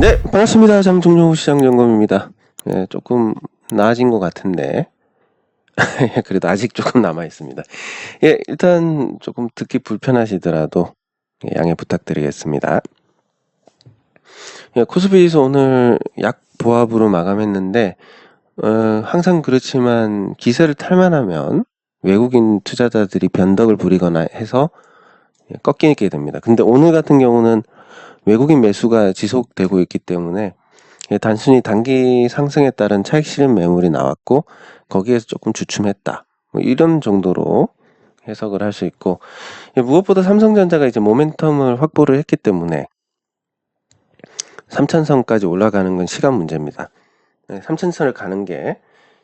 네, 반갑습니다. 장종료 시장점검입니다. 예, 조금 나아진 것 같은데 그래도 아직 조금 남아 있습니다. 예, 일단 조금 듣기 불편하시더라도 양해 부탁드리겠습니다. 예, 코스피에서 오늘 약 보합으로 마감했는데 항상 그렇지만 기세를 탈만하면 외국인 투자자들이 변덕을 부리거나 해서 꺾이게 됩니다. 근데 오늘 같은 경우는 외국인 매수가 지속되고 있기 때문에 단순히 단기 상승에 따른 차익 실현 매물이 나왔고 거기에서 조금 주춤했다, 뭐 이런 정도로 해석을 할 수 있고, 무엇보다 삼성전자가 이제 모멘텀을 확보를 했기 때문에 3천선까지 올라가는 건 시간 문제입니다. 3천선을 가는 게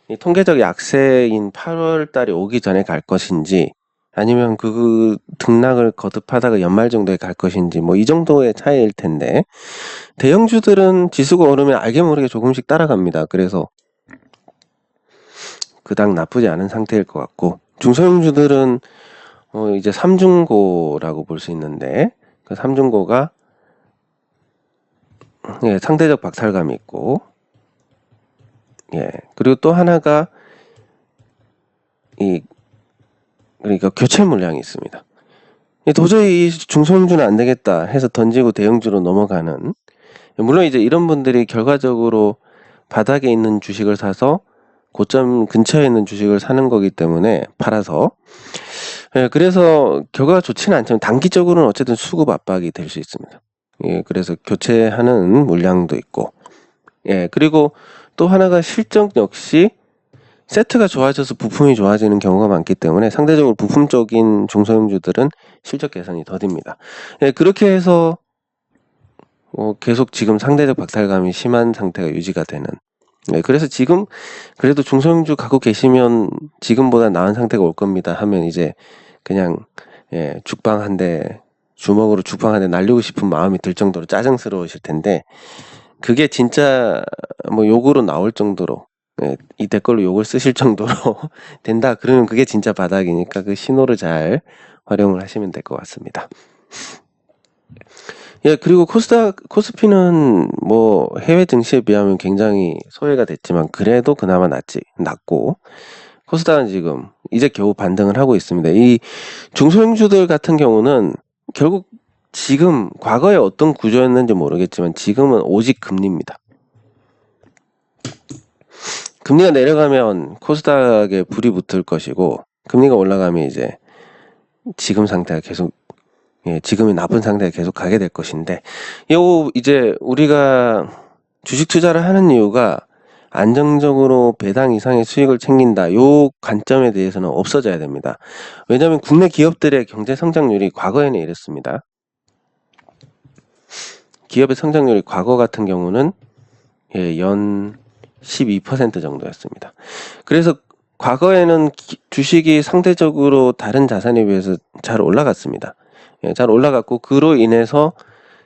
이 통계적 약세인 8월 달에 오기 전에 갈 것인지 아니면 그 등락을 거듭하다가 연말 정도에 갈 것인지 뭐 이 정도의 차이일 텐데, 대형주들은 지수가 오르면 알게 모르게 조금씩 따라갑니다. 그래서 그닥 나쁘지 않은 상태일 것 같고, 중소형주들은 이제 삼중고라고 볼 수 있는데, 그 삼중고가 상대적 박탈감이 있고, 그리고 또 하나가 그러니까 교체 물량이 있습니다. 도저히 이 중소형주는 안 되겠다 해서 던지고 대형주로 넘어가는, 물론 이제 이런 분들이 결과적으로 바닥에 있는 주식을 사서 고점 근처에 있는 주식을 사는 거기 때문에 팔아서, 그래서 결과가 좋지는 않지만 단기적으로는 어쨌든 수급 압박이 될 수 있습니다. 그래서 교체하는 물량도 있고, 그리고 또 하나가 실적 역시 세트가 좋아져서 부품이 좋아지는 경우가 많기 때문에 상대적으로 부품적인 중소형주들은 실적 개선이 더딥니다. 그렇게 해서 계속 지금 상대적 박탈감이 심한 상태가 유지가 되는, 그래서 지금 그래도 중소형주 갖고 계시면 지금보다 나은 상태가 올 겁니다 하면 이제 그냥 죽방 한 대, 주먹으로 죽방 한 대 날리고 싶은 마음이 들 정도로 짜증스러우실 텐데, 그게 진짜 뭐 욕으로 나올 정도로, 이 댓글로 욕을 쓰실 정도로 된다 그러면 그게 진짜 바닥이니까 그 신호를 잘 활용을 하시면 될 것 같습니다. 그리고 코스피는 뭐 해외 증시에 비하면 굉장히 소외가 됐지만 그래도 그나마 낫고, 코스닥은 지금 이제 겨우 반등을 하고 있습니다. 이 중소형주들 같은 경우는 결국 지금 과거에 어떤 구조였는지 모르겠지만 지금은 오직 금리입니다. 금리가 내려가면 코스닥에 불이 붙을 것이고, 금리가 올라가면 이제 지금 상태가 계속, 지금의 나쁜 상태가 계속 가게 될 것인데, 이제 우리가 주식 투자를 하는 이유가 안정적으로 배당 이상의 수익을 챙긴다, 요 관점에 대해서는 없어져야 됩니다. 왜냐하면 국내 기업들의 경제 성장률이 과거에는 이랬습니다. 기업의 성장률이 과거 같은 경우는 연 12% 정도였습니다. 그래서 과거에는 주식이 상대적으로 다른 자산에 비해서 잘 올라갔습니다. 잘 올라갔고, 그로 인해서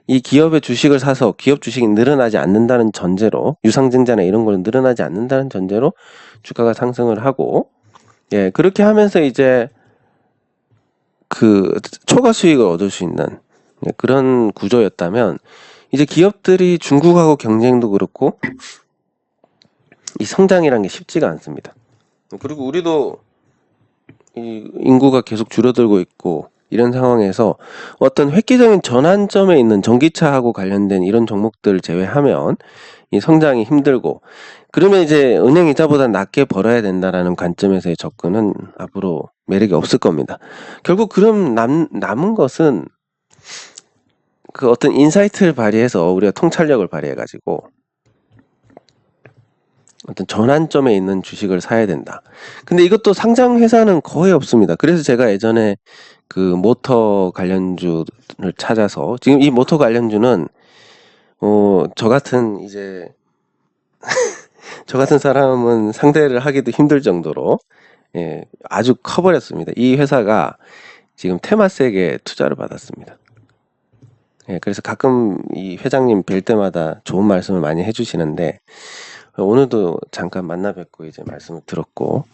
이 기업의 주식을 사서 기업 주식이 늘어나지 않는다는 전제로, 유상증자나 이런 거는 늘어나지 않는다는 전제로 주가가 상승을 하고, 그렇게 하면서 이제 그 초과 수익을 얻을 수 있는 그런 구조였다면, 이제 기업들이 중국하고 경쟁도 그렇고 이 성장이라는 게 쉽지가 않습니다. 그리고 우리도 이 인구가 계속 줄어들고 있고 이런 상황에서 어떤 획기적인 전환점에 있는 전기차하고 관련된 이런 종목들을 제외하면 이 성장이 힘들고, 그러면 이제 은행 이자보다 낮게 벌어야 된다라는 관점에서의 접근은 앞으로 매력이 없을 겁니다. 결국 그럼 남은 것은 그 어떤 인사이트를 발휘해서 우리가 통찰력을 발휘해가지고 어떤 전환점에 있는 주식을 사야 된다. 근데 이것도 상장 회사는 거의 없습니다. 그래서 제가 예전에 그 모터 관련주를 찾아서, 지금 이 모터 관련주는 저 같은 이제 저 같은 사람은 상대를 하기도 힘들 정도로 아주 커버렸습니다. 이 회사가 지금 테마섹에 투자를 받았습니다. 그래서 가끔 이 회장님 뵐 때마다 좋은 말씀을 많이 해주시는데, 오늘도 잠깐 만나 뵙고 이제 말씀을 들었고,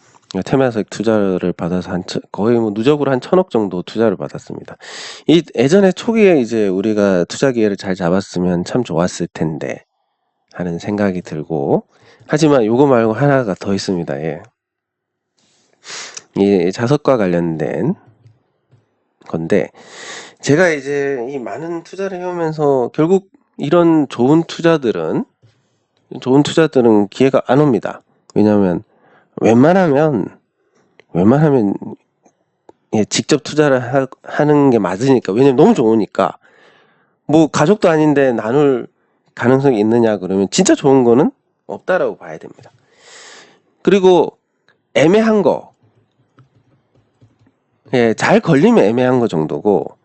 테마섹 투자를 받아서 거의 뭐 누적으로 한 1,000억 정도 투자를 받았습니다. 이 예전에 초기에 이제 우리가 투자 기회를 잘 잡았으면 참 좋았을 텐데, 하는 생각이 들고, 하지만 요거 말고 하나가 더 있습니다. 예. 이 자석과 관련된 건데, 제가 이제 이 많은 투자를 해오면서 결국 이런 좋은 투자들은 기회가 안 옵니다. 왜냐하면 웬만하면 예, 직접 투자를 하는 게 맞으니까. 왜냐면 너무 좋으니까. 뭐 가족도 아닌데 나눌 가능성이 있느냐 그러면 진짜 좋은 거는 없다라고 봐야 됩니다. 그리고 애매한 거, 예, 잘 걸리면 애매한 거 정도고,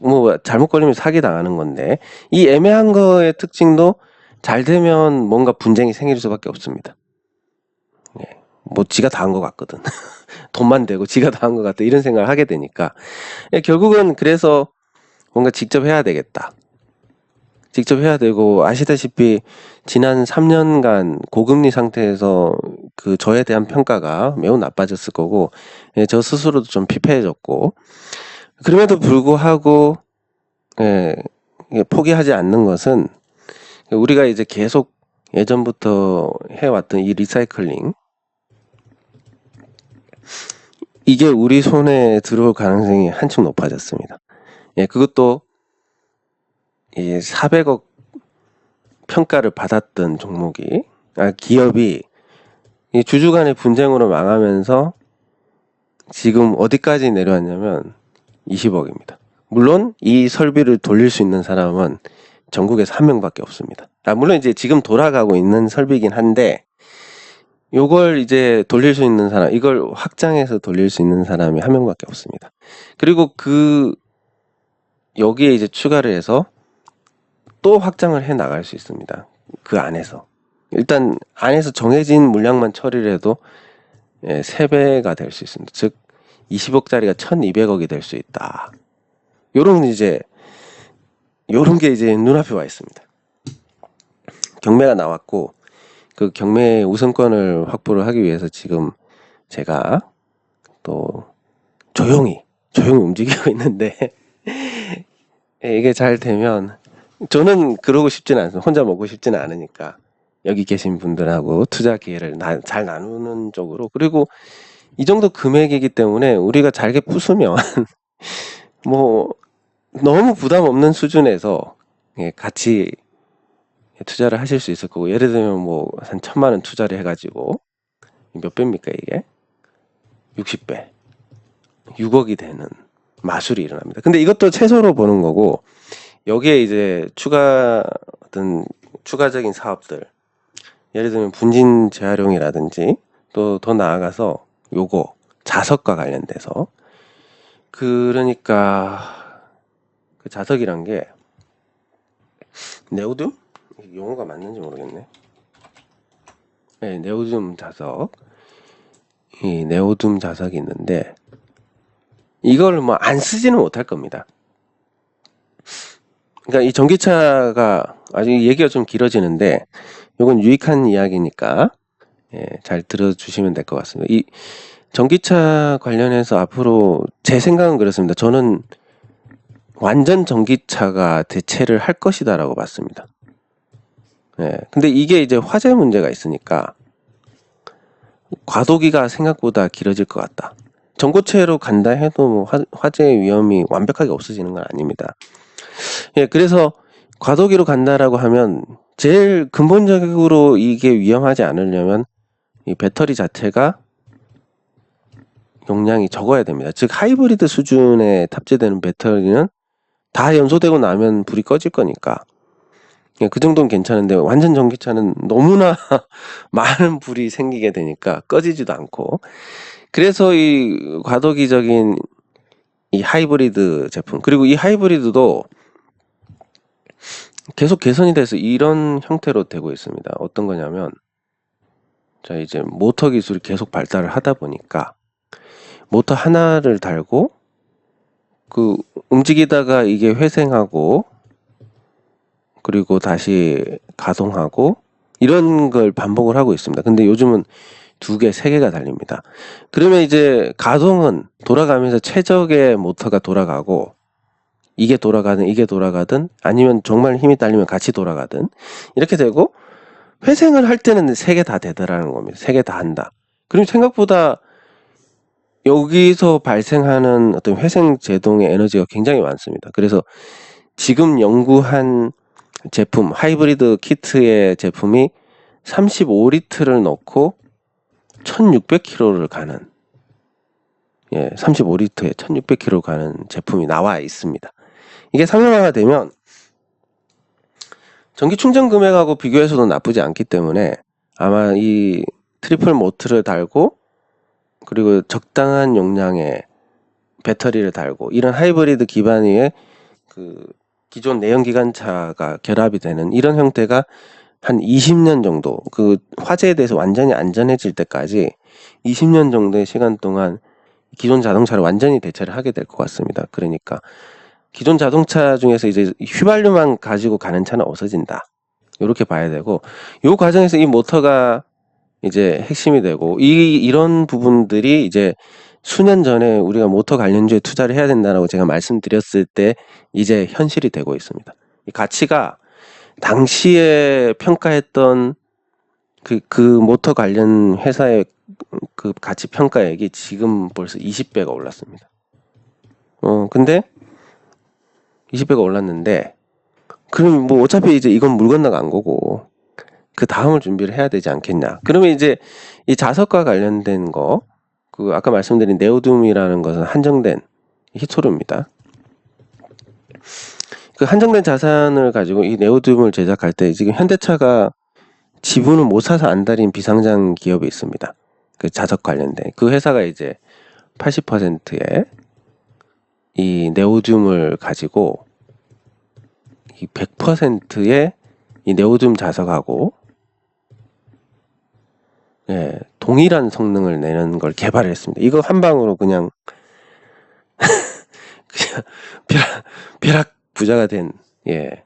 뭐 잘못 걸리면 사기 당하는 건데, 이 애매한 거의 특징도 잘 되면 뭔가 분쟁이 생길 수밖에 없습니다. 예, 뭐 지가 다 한 것 같거든. 돈만 대고 지가 다 한 것 같다, 이런 생각을 하게 되니까. 예, 결국은 그래서 뭔가 직접 해야 되겠다. 직접 해야 되고, 아시다시피 지난 3년간 고금리 상태에서 그 저에 대한 평가가 매우 나빠졌을 거고, 예, 저 스스로도 좀 피폐해졌고, 그럼에도 불구하고 예, 포기하지 않는 것은, 우리가 이제 계속 예전부터 해왔던 이 리사이클링, 이게 우리 손에 들어올 가능성이 한층 높아졌습니다. 예, 그것도 이 400억 평가를 받았던 기업이 이 주주 간의 분쟁으로 망하면서 지금 어디까지 내려왔냐면 20억입니다. 물론 이 설비를 돌릴 수 있는 사람은 전국에서 한 명밖에 없습니다. 물론 이제 지금 돌아가고 있는 설비긴 한데, 요걸 이제 돌릴 수 있는 사람, 이걸 확장해서 돌릴 수 있는 사람이 한 명밖에 없습니다. 그리고 여기에 이제 추가를 해서 또 확장을 해 나갈 수 있습니다. 그 안에서. 일단 안에서 정해진 물량만 처리를 해도 3배가 될 수 있습니다. 즉 20억짜리가 1200억이 될 수 있다. 요런 게 이제 눈앞에 와 있습니다. 경매가 나왔고, 그 경매 우선권을 확보를 하기 위해서 지금 제가 또 조용히 움직이고 있는데, 이게 잘 되면, 저는 그러고 싶지는 않습니다. 혼자 먹고 싶지는 않으니까 여기 계신 분들하고 투자 기회를 잘 나누는 쪽으로. 그리고 이 정도 금액이기 때문에 우리가 잘게 부수면 뭐 너무 부담 없는 수준에서 같이 투자를 하실 수 있을 거고, 예를 들면 뭐 한 1000만 원 투자를 해가지고 몇 배입니까 이게? 60배, 6억이 되는 마술이 일어납니다. 근데 이것도 최소로 보는 거고, 여기에 이제 추가적인 사업들, 예를 들면 분진 재활용이라든지, 또 더 나아가서 요거 자석과 관련돼서, 그러니까 그 자석이란 게 네오듐? 용어가 맞는지 모르겠네. 네, 네오듐 자석. 이 네오듐 자석이 있는데, 이걸 뭐 안 쓰지는 못할 겁니다. 그러니까 이 전기차가, 아주 얘기가 좀 길어지는데 이건 유익한 이야기니까 잘 들어주시면 될 것 같습니다. 이 전기차 관련해서 앞으로 제 생각은 그렇습니다. 저는 완전 전기차가 대체를 할 것이다라고 봤습니다. 근데 이게 이제 화재 문제가 있으니까 과도기가 생각보다 길어질 것 같다. 전고체로 간다 해도 뭐 화재 위험이 완벽하게 없어지는 건 아닙니다. 그래서 과도기로 간다라고 하면 제일 근본적으로 이게 위험하지 않으려면 이 배터리 자체가 용량이 적어야 됩니다. 즉 하이브리드 수준에 탑재되는 배터리는 다 연소되고 나면 불이 꺼질 거니까 그 정도는 괜찮은데, 완전 전기차는 너무나 많은 불이 생기게 되니까 꺼지지도 않고, 그래서 이 과도기적인 이 하이브리드 제품, 그리고 이 하이브리드도 계속 개선이 돼서 이런 형태로 되고 있습니다. 어떤 거냐면, 자 이제 모터 기술이 계속 발달을 하다 보니까 모터 하나를 달고 그 움직이다가 이게 회생하고 그리고 다시 가동하고 이런 걸 반복을 하고 있습니다. 근데 요즘은 2개, 3개가 달립니다. 그러면 이제 가동은 돌아가면서 최적의 모터가 돌아가고, 이게 돌아가든 아니면 정말 힘이 딸리면 같이 돌아가든 이렇게 되고, 회생을 할 때는 3개 다 되더라는 겁니다. 3개 다 한다. 그럼 생각보다 여기서 발생하는 어떤 회생 제동의 에너지가 굉장히 많습니다. 그래서 지금 연구한 제품, 하이브리드 키트의 제품이 35리터를 넣고 1600km를 가는, 35리터에 1600km 가는 제품이 나와 있습니다. 이게 상용화가 되면 전기 충전 금액하고 비교해서도 나쁘지 않기 때문에 아마 이 트리플 모트를 달고 그리고 적당한 용량의 배터리를 달고 이런 하이브리드 기반의 그 기존 내연기관차가 결합이 되는 이런 형태가 한 20년 정도, 그 화재에 대해서 완전히 안전해질 때까지 20년 정도의 시간 동안 기존 자동차를 완전히 대체를 하게 될 것 같습니다. 그러니까 기존 자동차 중에서 이제 휘발유만 가지고 가는 차는 없어진다. 이렇게 봐야 되고, 이 과정에서 이 모터가 이제 핵심이 되고, 이런 부분들이 이제 수년 전에 우리가 모터 관련주에 투자를 해야 된다라고 제가 말씀드렸을 때 이제 현실이 되고 있습니다. 이 가치가 당시에 평가했던 그 모터 관련 회사의 그 가치 평가액이 지금 벌써 20배가 올랐습니다. 근데 20배가 올랐는데, 그럼 뭐 어차피 이제 이건 물 건너간 거고 그 다음을 준비를 해야 되지 않겠냐. 그러면 이제 이 자석과 관련된 거, 그 아까 말씀드린 네오듐이라는 것은 한정된 희토류입니다. 그 한정된 자산을 가지고 이 네오듐을 제작할 때 지금 현대차가 지분을 못 사서 안달인 비상장 기업이 있습니다. 그 자석 관련된 그 회사가 이제 80%의 이 네오듐을 가지고 이 100%의 이 네오듐 자석하고 동일한 성능을 내는 걸 개발했습니다. 이거 한 방으로 그냥 벼락 부자가 된,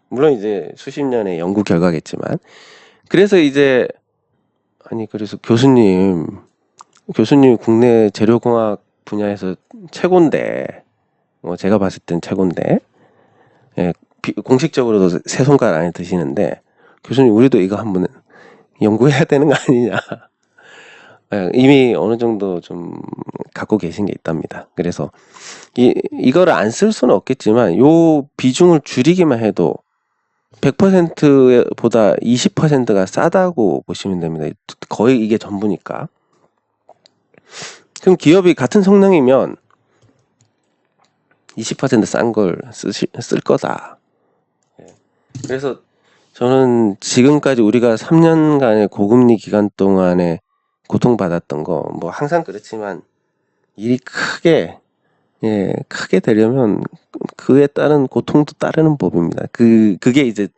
물론 이제 수십 년의 연구 결과겠지만, 그래서 이제 그래서 교수님 국내 재료공학 분야에서 최고인데, 제가 봤을 땐 최고인데, 공식적으로도 세 손가락 안에 드시는데, 교수님 우리도 이거 한번 연구해야 되는 거 아니냐. 이미 어느 정도 좀 갖고 계신 게 있답니다. 그래서 이거를 안 쓸 수는 없겠지만 요 비중을 줄이기만 해도 100%보다 20%가 싸다고 보시면 됩니다. 거의 이게 전부니까. 그럼 기업이 같은 성능이면 20% 싼 걸 쓸 거다. 그래서 저는 지금까지 우리가 3년간의 고금리 기간 동안에 고통받았던 거, 뭐 항상 그렇지만 일이 크게 되려면 그에 따른 고통도 따르는 법입니다. 그게 이제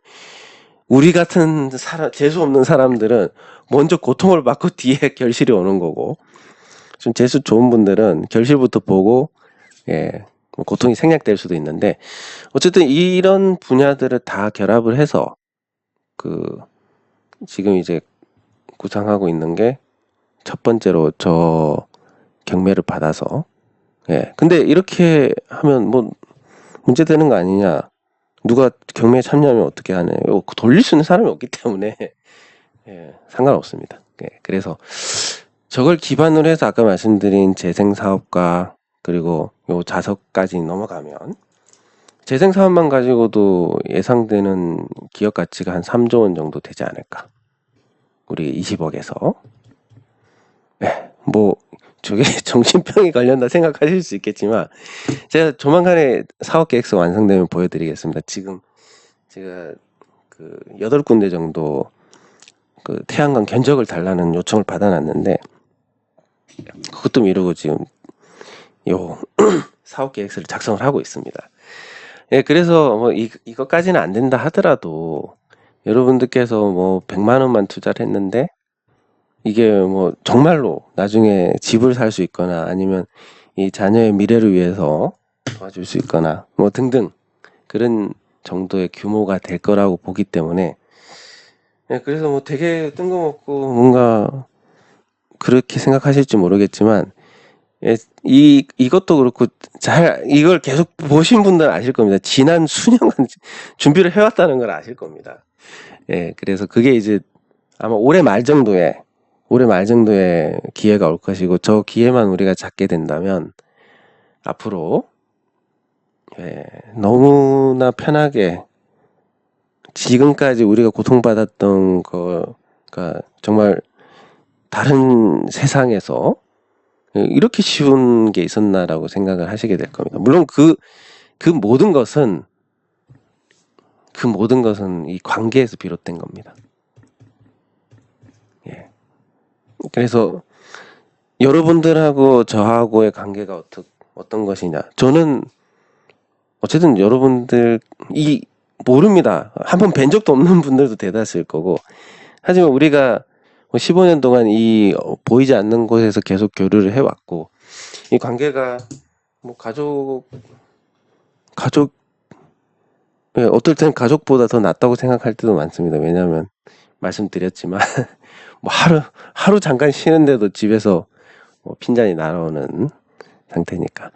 우리 같은 재수 없는 사람들은 먼저 고통을 받고 뒤에 결실이 오는 거고, 좀 재수 좋은 분들은 결실부터 보고 고통이 생략될 수도 있는데, 어쨌든 이런 분야들을 다 결합을 해서 지금 이제 구상하고 있는 게 첫 번째로 저 경매를 받아서, 근데 이렇게 하면 뭐 문제 되는 거 아니냐, 누가 경매에 참여하면 어떻게 하냐, 돌릴 수 있는 사람이 없기 때문에 상관없습니다. 그래서 저걸 기반으로 해서 아까 말씀드린 재생사업과 그리고 요 자석까지 넘어가면 재생사업만 가지고도 예상되는 기업 가치가 한 3조 원 정도 되지 않을까. 우리 20억에서. 뭐 저게 정신병이 걸렸나 생각하실 수 있겠지만, 제가 조만간에 사업 계획서 완성되면 보여드리겠습니다. 지금 제가 8군데 정도 태양광 견적을 달라는 요청을 받아놨는데, 그것도 미루고 지금 요 사업 계획서를 작성을 하고 있습니다. 그래서 뭐 이것까지는 안 된다 하더라도 여러분들께서 뭐 100만 원만 투자를 했는데 이게 뭐 정말로 나중에 집을 살 수 있거나 아니면 이 자녀의 미래를 위해서 도와줄 수 있거나 뭐 등등 그런 정도의 규모가 될 거라고 보기 때문에, 그래서 뭐 되게 뜬금없고 뭔가 그렇게 생각하실지 모르겠지만, 이것도 그렇고 이걸 계속 보신 분들은 아실 겁니다. 지난 수년간 준비를 해왔다는 걸 아실 겁니다. 그래서 그게 이제 아마 올해 말 정도에 기회가 올 것이고, 저 기회만 우리가 잡게 된다면 앞으로 너무나 편하게 지금까지 우리가 고통받았던 거가 정말 다른 세상에서 이렇게 쉬운 게 있었나라고 생각을 하시게 될 겁니다. 물론 그 모든 것은 이 관계에서 비롯된 겁니다. 예. 그래서 여러분들하고 저하고의 관계가 어떤 것이냐. 저는 어쨌든 여러분들 모릅니다. 한번 뵌 적도 없는 분들도 대다수일 거고. 하지만 우리가 15년 동안 보이지 않는 곳에서 계속 교류를 해왔고, 이 관계가 뭐 가족 어떨 땐 가족보다 더 낫다고 생각할 때도 많습니다. 왜냐하면 말씀드렸지만 뭐 하루 잠깐 쉬는데도 집에서 핀잔이 날아오는 상태니까.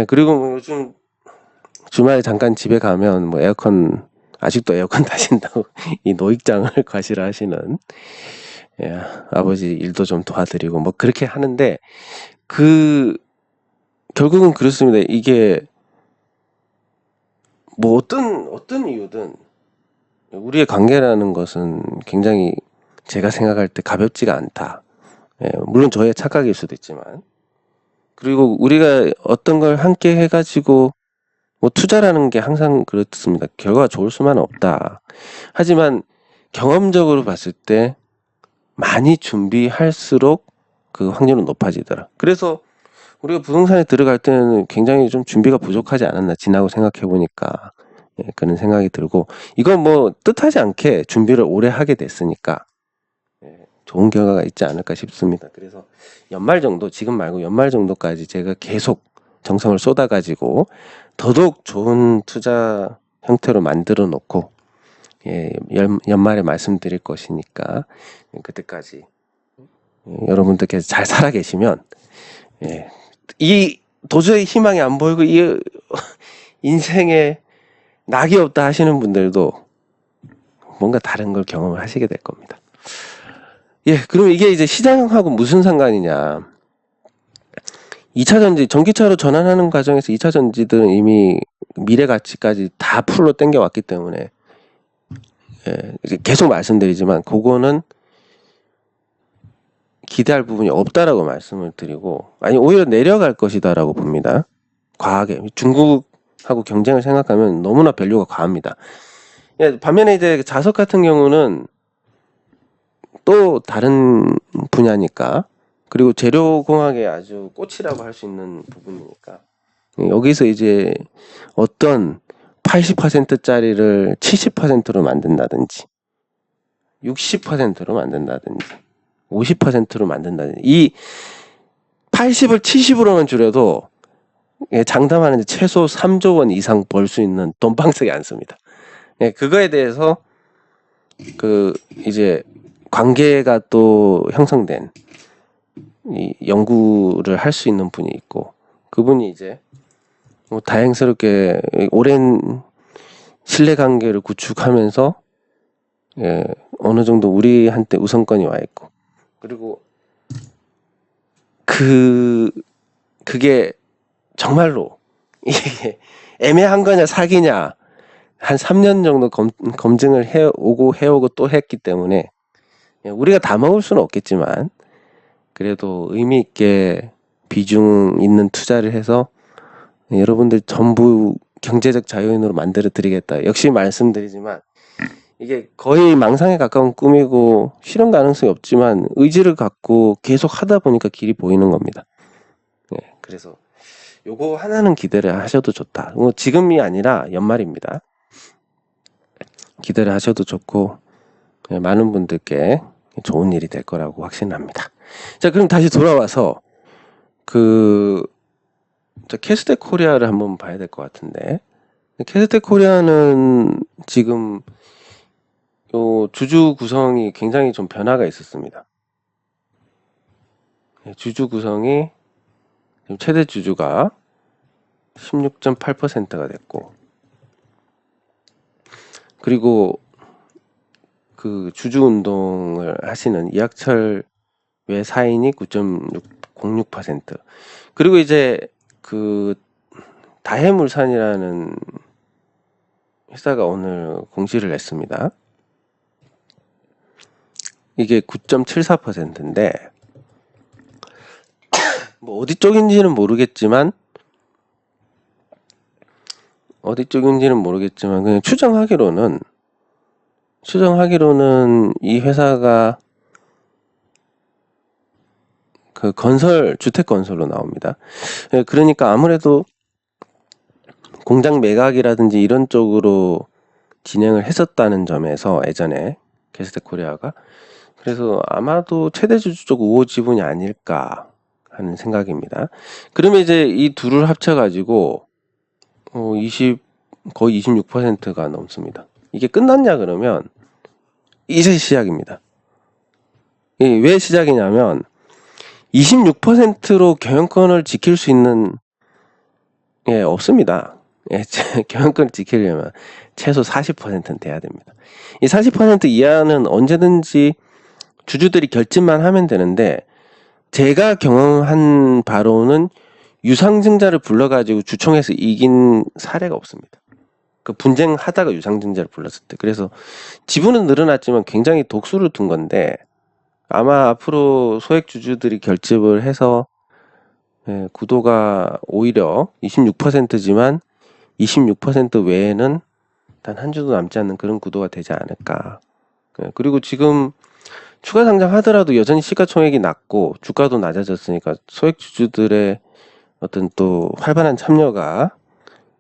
그리고 뭐 요즘 주말에 잠깐 집에 가면 뭐 아직도 에어컨 다신다고 이 노익장을 과시하시는 아버지 일도 좀 도와드리고 뭐 그렇게 하는데, 결국은 그렇습니다. 이게 뭐 어떤 이유든 우리의 관계라는 것은 굉장히 제가 생각할 때 가볍지가 않다. 물론 저의 착각일 수도 있지만, 그리고 우리가 어떤 걸 함께 해가지고 뭐 투자라는 게 항상 그렇습니다. 결과가 좋을 수만은 없다. 하지만 경험적으로 봤을 때 많이 준비할수록 그 확률은 높아지더라. 그래서 우리가 부동산에 들어갈 때는 굉장히 좀 준비가 부족하지 않았나 지나고 생각해 보니까 그런 생각이 들고, 이건 뭐 뜻하지 않게 준비를 오래 하게 됐으니까 좋은 결과가 있지 않을까 싶습니다. 그래서 지금 말고 연말 정도까지 제가 계속 정성을 쏟아가지고 더더욱 좋은 투자 형태로 만들어 놓고 연말에 말씀드릴 것이니까 그때까지 여러분들께서 잘 살아 계시면, 도저히 희망이 안 보이고 이 인생에 낙이 없다 하시는 분들도 뭔가 다른 걸 경험을 하시게 될 겁니다. 그럼 이게 이제 시장하고 무슨 상관이냐. 2차 전지, 전기차로 전환하는 과정에서 2차 전지들은 이미 미래 가치까지 다 풀로 땡겨왔기 때문에 계속 말씀드리지만 그거는 기대할 부분이 없다라고 말씀을 드리고, 아니 오히려 내려갈 것이다라고 봅니다. 과하게 중국하고 경쟁을 생각하면 너무나 밸류가 과합니다. 반면에 이제 자석 같은 경우는 또 다른 분야니까, 그리고 재료공학의 아주 꽃이라고 할 수 있는 부분이니까 여기서 이제 어떤 80%짜리를 70%로 만든다든지 60%로 만든다든지 50%로 만든다든지, 이 80을 70으로만 줄여도 장담하는데 최소 3조 원 이상 벌 수 있는 돈방석이 않습니다. 그거에 대해서 이제 관계가 또 형성된 이 연구를 할 수 있는 분이 있고, 그분이 이제 뭐 다행스럽게 오랜 신뢰관계를 구축하면서 어느 정도 우리한테 우선권이 와 있고, 그리고 그게 정말로 이게 애매한 거냐 사기냐 한 3년 정도 검증을 해오고 또 했기 때문에 우리가 다 먹을 수는 없겠지만 그래도 의미 있게 비중 있는 투자를 해서 여러분들 전부 경제적 자유인으로 만들어 드리겠다. 역시 말씀드리지만 이게 거의 망상에 가까운 꿈이고 실현 가능성이 없지만 의지를 갖고 계속 하다 보니까 길이 보이는 겁니다. 그래서 요거 하나는 기대를 하셔도 좋다. 지금이 아니라 연말입니다. 기대를 하셔도 좋고 많은 분들께 좋은 일이 될 거라고 확신합니다. 자, 그럼 다시 돌아와서 캐스텍 코리아를 한번 봐야 될 것 같은데, 캐스텍 코리아는 지금 요 주주 구성이 굉장히 좀 변화가 있었습니다. 주주 구성이 최대 주주가 16.8%가 됐고, 그리고 그 주주 운동을 하시는 이학철 외 사인이 9.06%. 그리고 이제 그 다해물산이라는 회사가 오늘 공시를 냈습니다. 이게 9.74%인데 뭐 어디 쪽인지는 모르겠지만 그냥 추정하기로는 이 회사가 그 주택 건설로 나옵니다. 그러니까 아무래도 공장 매각이라든지 이런 쪽으로 진행을 했었다는 점에서 예전에 게스트 코리아가, 그래서 아마도 최대 주주 쪽 우호 지분이 아닐까 하는 생각입니다. 그러면 이제 이 둘을 합쳐가지고 거의 26%가 넘습니다. 이게 끝났냐 그러면 이제 시작입니다. 왜 시작이냐면 26%로 경영권을 지킬 수 있는 없습니다. 경영권을 지키려면 최소 40%는 돼야 됩니다. 이 40% 이하는 언제든지 주주들이 결집만 하면 되는데, 제가 경험한 바로는 유상증자를 불러가지고 주총에서 이긴 사례가 없습니다. 그 분쟁하다가 유상증자를 불렀을 때. 그래서 지분은 늘어났지만 굉장히 독수를 둔 건데, 아마 앞으로 소액 주주들이 결집을 해서 구도가 오히려 26%지만 26% 외에는 단 한 주도 남지 않는 그런 구도가 되지 않을까. 그리고 지금 추가 상장하더라도 여전히 시가총액이 낮고 주가도 낮아졌으니까 소액 주주들의 어떤 또 활발한 참여가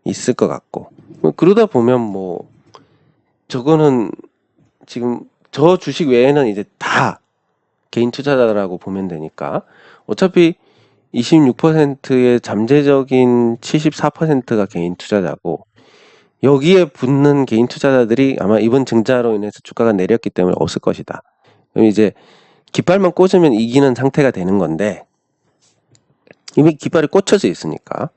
있을 것 같고, 그러다 보면 뭐 저거는 지금 저 주식 외에는 이제 다 개인 투자자라고 보면 되니까, 어차피 26%의 잠재적인 74%가 개인 투자자고, 여기에 붙는 개인 투자자들이 아마 이번 증자로 인해서 주가가 내렸기 때문에 없을 것이다. 그럼 이제 깃발만 꽂으면 이기는 상태가 되는 건데, 이미 깃발이 꽂혀져 있으니까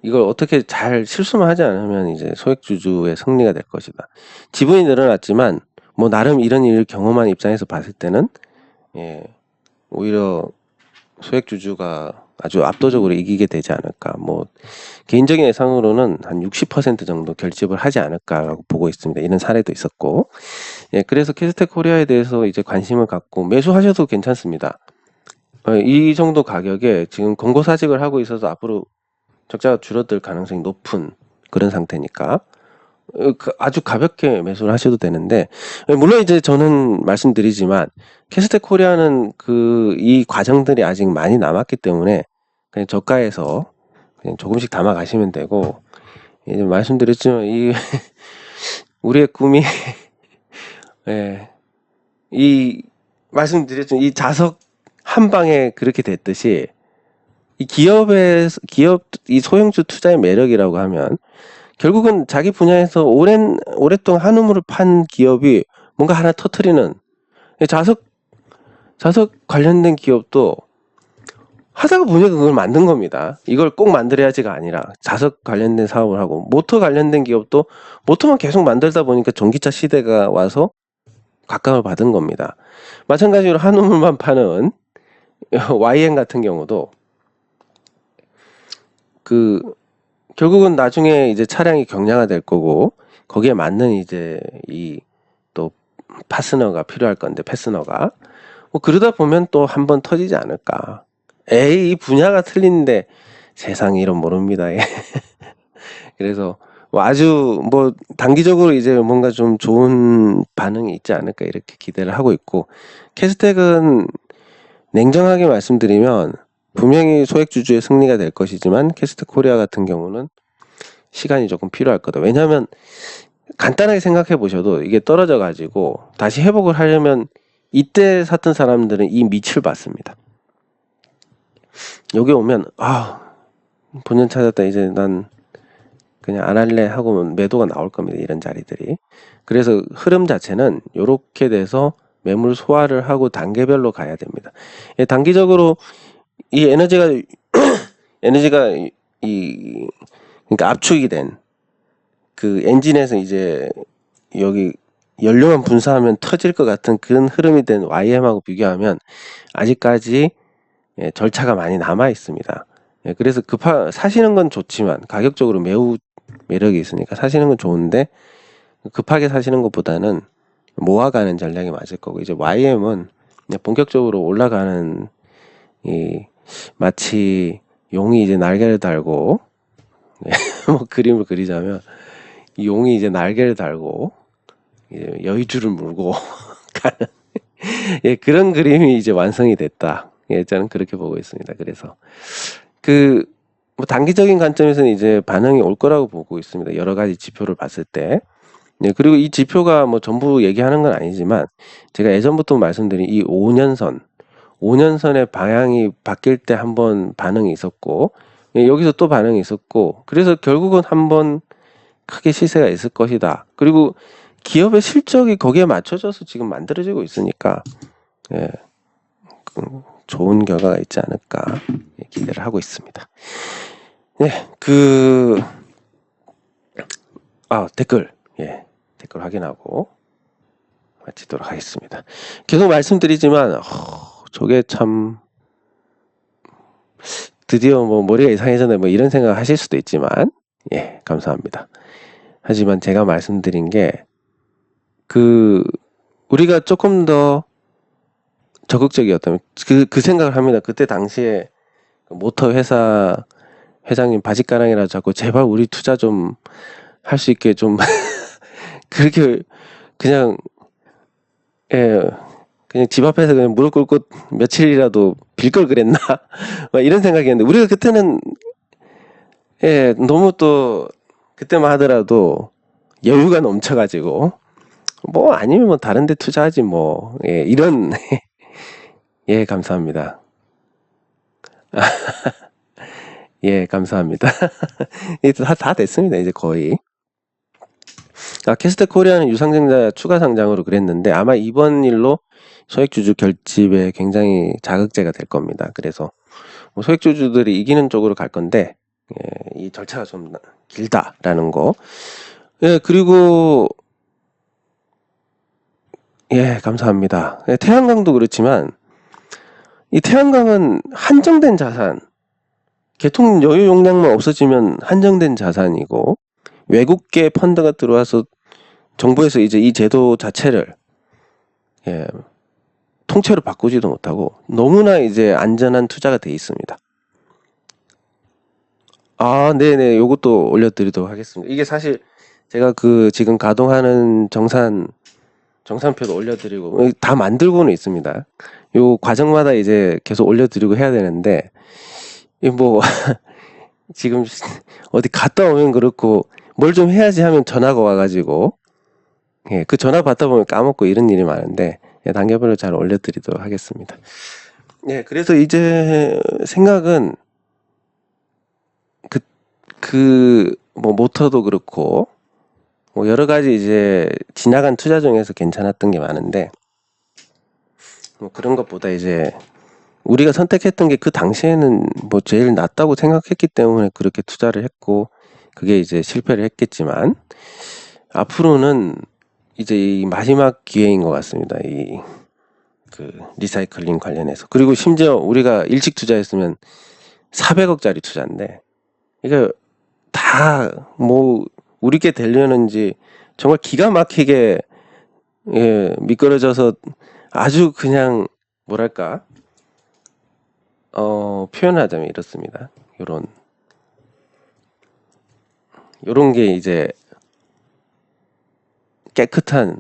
이걸 어떻게 잘 실수만 하지 않으면 이제 소액주주의 승리가 될 것이다. 지분이 늘어났지만 뭐 나름 이런 일을 경험한 입장에서 봤을 때는 오히려 소액주주가 아주 압도적으로 이기게 되지 않을까. 뭐 개인적인 예상으로는 한 60% 정도 결집을 하지 않을까라고 보고 있습니다. 이런 사례도 있었고, 그래서 캐스텍 코리아에 대해서 이제 관심을 갖고 매수하셔도 괜찮습니다. 이 정도 가격에 지금 권고사직을 하고 있어서 앞으로 적자가 줄어들 가능성이 높은 그런 상태니까 아주 가볍게 매수를 하셔도 되는데, 물론 이제 저는 말씀드리지만 캐스텍 코리아는 이 과정들이 아직 많이 남았기 때문에 그냥 저가에서 그냥 조금씩 담아 가시면 되고, 이제 말씀드렸지만 우리의 꿈이 말씀드렸지만 이 자석 한 방에 그렇게 됐듯이 이 이 소형주 투자의 매력이라고 하면 결국은 자기 분야에서 오랫동안 한우물을 판 기업이 뭔가 하나 터트리는, 자석 관련된 기업도 하다가 보니까 그걸 만든 겁니다. 이걸 꼭 만들어야지가 아니라 자석 관련된 사업을 하고, 모터 관련된 기업도 모터만 계속 만들다 보니까 전기차 시대가 와서 각광을 받은 겁니다. 마찬가지로 한우물만 파는 YM 같은 경우도 결국은 나중에 이제 차량이 경량화될 거고, 거기에 맞는 이제 또 파스너가 필요할 건데, 패스너가 뭐 그러다 보면 또 한 번 터지지 않을까. 이 분야가 틀린데 세상에 이런 모릅니다. 그래서 아주 뭐 단기적으로 이제 뭔가 좀 좋은 반응이 있지 않을까 이렇게 기대를 하고 있고, 캐스텍은 냉정하게 말씀드리면 분명히 소액주주의 승리가 될 것이지만 캐스텍 코리아 같은 경우는 시간이 조금 필요할 거다. 왜냐하면 간단하게 생각해 보셔도 이게 떨어져 가지고 다시 회복을 하려면 이때 샀던 사람들은 이 밑을 봤습니다. 여기 오면 본전 찾았다, 이제 난 그냥 안 할래 하고 매도가 나올 겁니다. 이런 자리들이. 그래서 흐름 자체는 이렇게 돼서 매물 소화를 하고 단계별로 가야 됩니다. 단기적으로 이 에너지가 그러니까 압축이 된 그 엔진에서 이제 여기 연료만 분사하면 터질 것 같은 그런 흐름이 된 YM하고 비교하면 아직까지 절차가 많이 남아 있습니다. 그래서 사시는 건 좋지만 가격적으로 매우 매력이 있으니까 사시는 건 좋은데 급하게 사시는 것보다는 모아가는 전략이 맞을 거고, 이제 YM은 본격적으로 올라가는, 마치 용이 이제 날개를 달고 뭐 그림을 그리자면 이 용이 이제 날개를 달고 이제 여의주를 물고 가는 그런 그림이 이제 완성이 됐다. 저는 그렇게 보고 있습니다. 그래서 뭐 단기적인 관점에서는 이제 반응이 올 거라고 보고 있습니다. 여러 가지 지표를 봤을 때. 그리고 이 지표가 뭐 전부 얘기하는 건 아니지만 제가 예전부터 말씀드린 이 5년선의 방향이 바뀔 때 한번 반응이 있었고, 여기서 또 반응이 있었고, 그래서 결국은 한번 크게 시세가 있을 것이다. 그리고 기업의 실적이 거기에 맞춰져서 지금 만들어지고 있으니까 좋은 결과가 있지 않을까 기대를 하고 있습니다. 댓글 확인하고 마치도록 하겠습니다. 계속 말씀드리지만 저게 참 드디어 뭐 머리가 이상해졌네 뭐 이런 생각 하실 수도 있지만 감사합니다. 하지만 제가 말씀드린 게 우리가 조금 더 적극적이었다면 그 생각을 합니다. 그때 당시에 모터 회사 회장님 바짓가랑이라 자꾸 제발 우리 투자 좀 할 수 있게 좀 그렇게 그냥 그냥 집 앞에서 그냥 무릎 꿇고 며칠이라도 빌 걸 그랬나 막 이런 생각이었는데, 우리가 그때는 너무 또 그때만 하더라도 여유가 넘쳐가지고 뭐 아니면 뭐 다른 데 투자하지 뭐 이런 감사합니다. 감사합니다. 다 됐습니다. 이제 거의. 캐스트 코리아는 유상증자 추가 상장으로 그랬는데 아마 이번 일로 소액주주 결집에 굉장히 자극제가 될 겁니다. 그래서 뭐 소액주주들이 이기는 쪽으로 갈 건데 이 절차가 좀 길다라는 거. 그리고 감사합니다. 태양광도 그렇지만 이 태양광은 한정된 자산, 개통 여유 용량만 없어지면 한정된 자산이고, 외국계 펀드가 들어와서 정부에서 이제 이 제도 자체를 통째로 바꾸지도 못하고 너무나 이제 안전한 투자가 돼 있습니다. 네네, 요것도 올려드리도록 하겠습니다. 이게 사실 제가 지금 가동하는 정산표도 올려드리고 다 만들고는 있습니다. 요 과정마다 이제 계속 올려드리고 해야 되는데 뭐 지금 어디 갔다 오면 그렇고 뭘 좀 해야지 하면 전화가 와가지고 그 전화 받다 보면 까먹고 이런 일이 많은데 단계별로 잘 올려드리도록 하겠습니다. 그래서 이제 생각은 뭐 모터도 그렇고 뭐 여러 가지 이제 지나간 투자 중에서 괜찮았던 게 많은데, 뭐 그런 것보다 이제 우리가 선택했던 게 그 당시에는 뭐 제일 낫다고 생각했기 때문에 그렇게 투자를 했고, 그게 이제 실패를 했겠지만 앞으로는 이제 이 마지막 기회인 것 같습니다. 이 리사이클링 관련해서. 그리고 심지어 우리가 일찍 투자했으면 400억짜리 투자인데 이거 다 뭐 우리께 되려는지 정말 기가 막히게 미끄러져서 아주 그냥 뭐랄까 표현하자면 이렇습니다. 요런 게 이제 깨끗한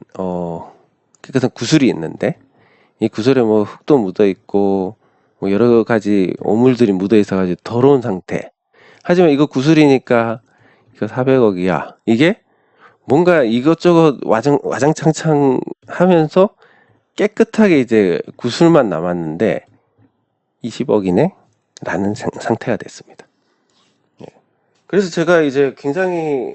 구슬이 있는데, 이 구슬에 뭐 흙도 묻어 있고 뭐 여러 가지 오물들이 묻어 있어가지고 더러운 상태. 하지만 이거 구슬이니까 이거 400억이야. 이게 뭔가 이것저것 와장창창 하면서 깨끗하게 이제 구슬만 남았는데 20억이네? 라는 상태가 됐습니다. 그래서 제가 이제 굉장히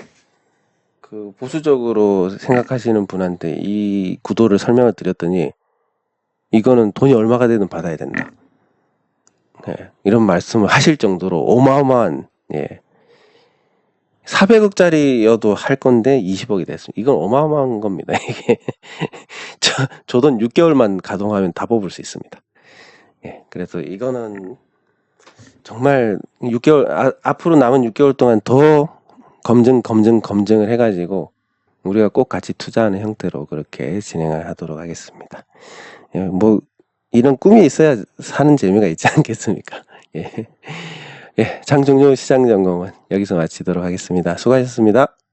보수적으로 생각하시는 분한테 이 구도를 설명을 드렸더니 이거는 돈이 얼마가 되든 받아야 된다. 이런 말씀을 하실 정도로 어마어마한 400억짜리여도 할 건데 20억이 됐습니다. 이건 어마어마한 겁니다. 이게 조던 6개월만 가동하면 다 뽑을 수 있습니다. 예, 그래서 이거는 정말 6개월 앞으로 남은 6개월 동안 더 검증을 해가지고 우리가 꼭 같이 투자하는 형태로 그렇게 진행을 하도록 하겠습니다. 예, 뭐 이런 꿈이 있어야 사는 재미가 있지 않겠습니까? 예. 예, 장종료 시장 점검은 여기서 마치도록 하겠습니다. 수고하셨습니다.